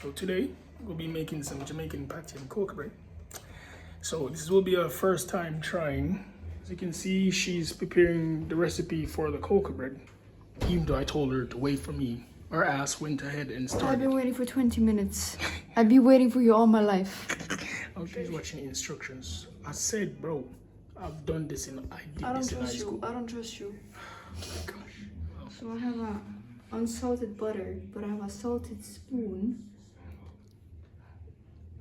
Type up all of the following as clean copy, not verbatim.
So today we'll be making some Jamaican patty and cocoa bread. So this will be our first time trying. As you can see, she's preparing the recipe for the cocoa bread. Even though I told her to wait for me, our ass went ahead and started. I've been waiting for 20 minutes. I've been waiting for you all my life. Oh, she's watching the instructions. I said, bro, I've done this in high school. I don't trust you. Oh my gosh. Wow. So I have a unsalted butter, but I have a salted spoon.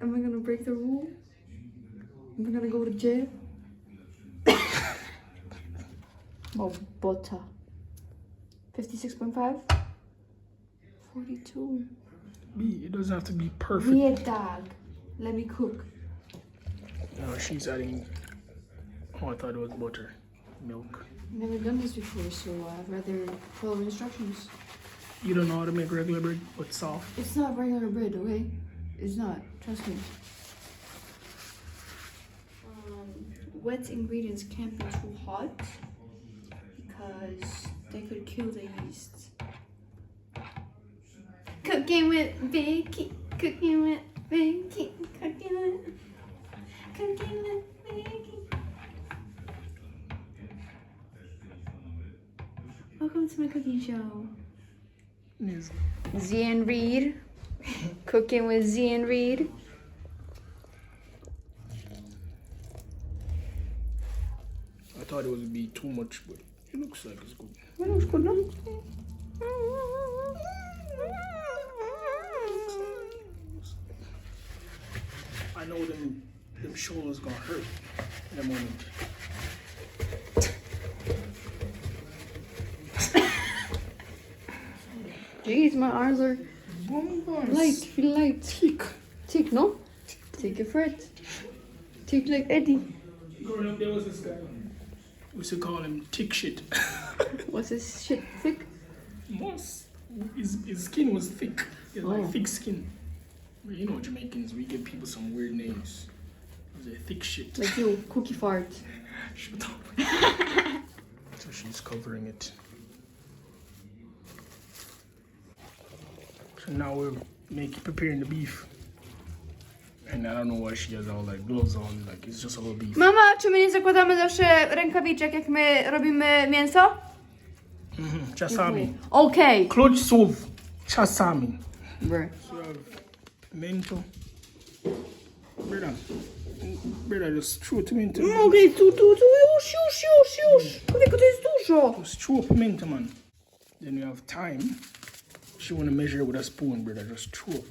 Am I gonna break the rule? Am I gonna go to jail? Oh, butter. 56.5? 42. It doesn't have to be perfect. Weird dog. Let me cook. No, she's adding, oh, I thought it was butter. Milk. Never done this before, so I'd rather follow instructions. You don't know how to make regular bread, but soft. It's not regular bread, okay? It's not. Trust me. Wet ingredients can't be too hot because they could kill the yeast. Cooking with Vicky, cooking with Vicky, cooking with Vicky. Welcome to my cooking show. Yes. Z and Reed, cooking with Z and Reed. I thought it would be too much, but it looks like it's good. It looks good, no? I know them shoulders gonna hurt in a moment. Jeez, my arms are light, feel light. Thick, no? Thick a fret. Thick like Eddie. Growing up, there was this guy. We used to call him tick shit. What's this shit? Thick? His skin was thick. He had like Oh. thick skin. But you know, Jamaicans, we give people some weird names. It was a thick shit. Like you, cookie fart. Shut up. So she's covering it. So now we're preparing the beef. And I don't know why she has all like gloves on, like it's just all beef. Mama, czy my nie zakładamy zawsze rękawiczek, jak my robimy mięso? Czasami. Okay. Klucz słów. Czasami. Bruh. So we have pimento. Brother, just throw pimento. Mogę tu, już. Człowieku, to jest dużo. Just throw pimento, man. Then you have thyme. She want to measure it with a spoon, brother. Just throw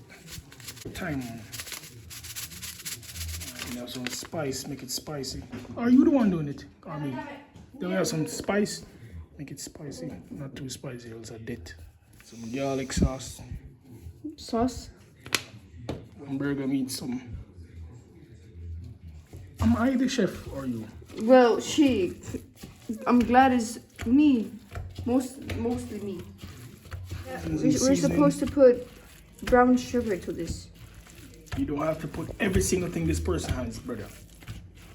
thyme on. You have some spice, make it spicy. Are you the one doing it? Or me? Then we have some spice, make it spicy. Not too spicy, else I dead. Some garlic sauce. Sauce? One burger meat, some. Am I the chef or you? Well, I'm glad it's me. Mostly me. We're supposed to put brown sugar to this. You don't have to put every single thing this person has, brother.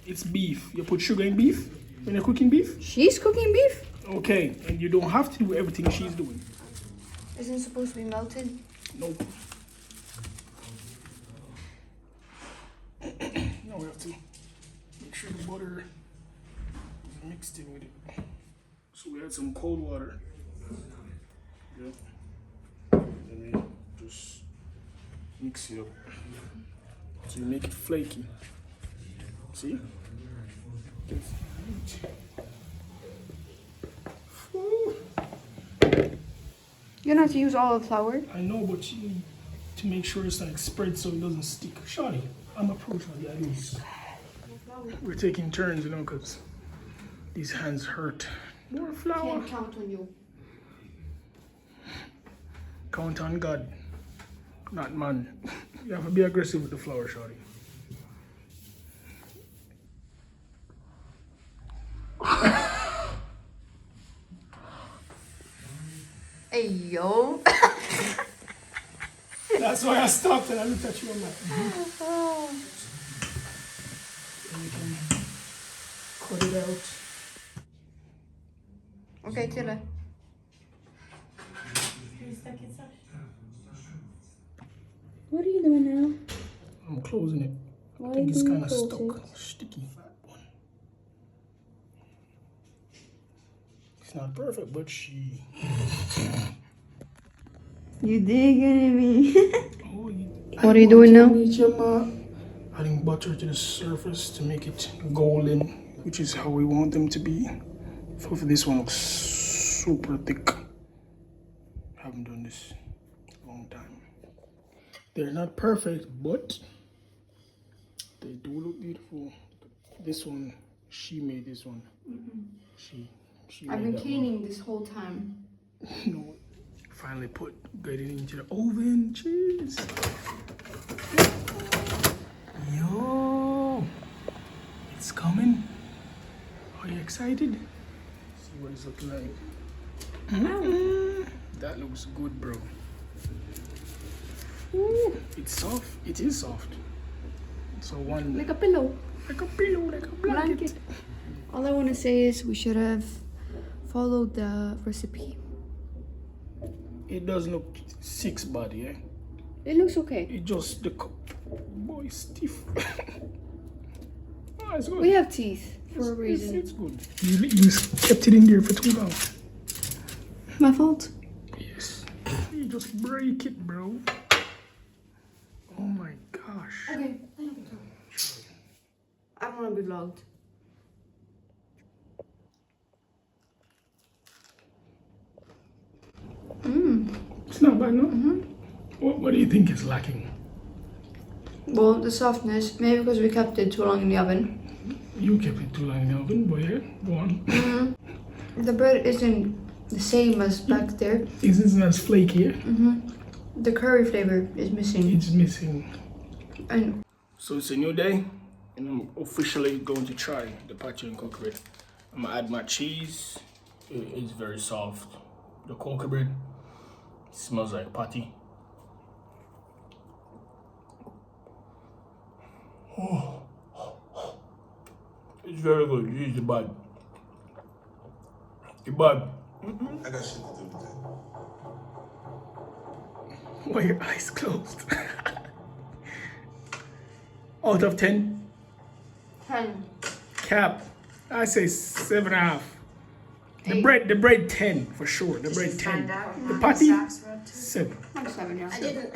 It's beef. You put sugar in beef when you're cooking beef? She's cooking beef? Okay, and you don't have to do everything she's doing. Isn't it supposed to be melted? Nope. Now we have to make sure the butter is mixed in with it. So we add some cold water. Yep. And then just mix it up. So you make it flaky. See? You don't have to use all the flour. I know, but you need to make sure it's like spread so it doesn't stick. Shawty, I'm a pro, Shawty, I do this. We're taking turns, you know, because these hands hurt. More flour. Can't count on you. Count on God, not man. You have to be aggressive with the flour, Shawty. Hey, yo. That's why I stopped and I looked at you. I'm like, And you can cut it out. Okej, tyle. What are you doing now? I'm closing it. Why I think it's do you kind of close stuck. it? Sticky fat one. It's not perfect, but she. You digging at me? Oh, What are you doing now? Adding butter to the surface to make it golden, which is how we want them to be. So for this one looks super thick. Haven't done this a long time. They're not perfect, but they do look beautiful. This one, she made this one. She I've made been that cleaning this whole time. one. No, finally get it into the oven. Cheese. Yo, it's coming. Are you excited? See what it's looking like. That looks good, bro. Ooh, it's soft. It is soft. So one Like a pillow. like a pillow, like a blanket. All I want to say is we should have followed the recipe. It does look 6 body, eh? It looks okay. It just the boy stiff. Oh, it's good. We have teeth for a reason. It's good. You kept it in there for too long. My fault. Yes. You just break it, bro. Oh my gosh. Okay. I don't want to be vlogged. It's not bad, no? What do you think is lacking? Well, the softness, maybe because we kept it too long in the oven. You kept it too long in the oven, but yeah, go on. The bread isn't the same as back there. It isn't as flaky, eh? The curry flavor is missing. It's missing. And So it's a new day, and I'm officially going to try the patty and cocoa bread. I'm gonna add my cheese. It is very soft. The cocoa bread smells like patty. Oh, it's very good. Use the bad. The bad. I got shit to do with that. Why your eyes closed? Out of 10, 10. cap. I say 7.5. The Eight. bread 10 for sure. The bread 10. The patty 7. I'm 7, yeah. I didn't